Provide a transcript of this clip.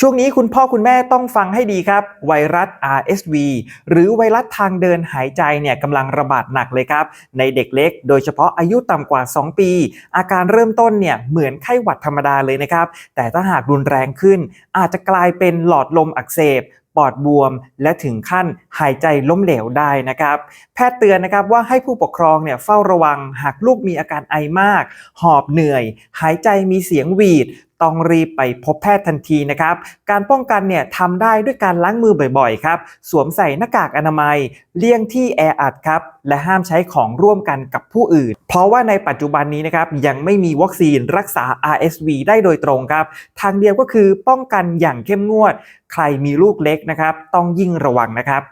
ช่วงนี้คุณพ่อคุณแม่ต้องฟังให้ดีครับไวรัส RSV หรือไวรัสทางเดินหายใจเนี่ยกำลังระบาดหนักเลยครับในเด็กเล็กโดยเฉพาะอายุต่ำกว่า2ปีอาการเริ่มต้นเนี่ยเหมือนไข้หวัดธรรมดาเลยนะครับแต่ถ้าหากรุนแรงขึ้นอาจจะกลายเป็นหลอดลมอักเสบปอดบวมและถึงขั้นหายใจล้มเหลวได้นะครับแพทย์เตือนนะครับว่าให้ผู้ปกครองเนี่ยเฝ้าระวังหากลูกมีอาการไอมากหอบเหนื่อยหายใจมีเสียงหวีดต้องรีบไปพบแพทย์ทันทีนะครับการป้องกันเนี่ยทำได้ด้วยการล้างมือบ่อยๆครับสวมใส่หน้ากากอนามัยเลี่ยงที่แออัดครับและห้ามใช้ของร่วมกันกับผู้อื่นเพราะว่าในปัจจุบันนี้นะครับยังไม่มีวัคซีนรักษา RSV ได้โดยตรงครับทางเดียวก็คือป้องกันอย่างเข้มงวดใครมีลูกเล็กนะครับต้องยิ่งระวังนะครับ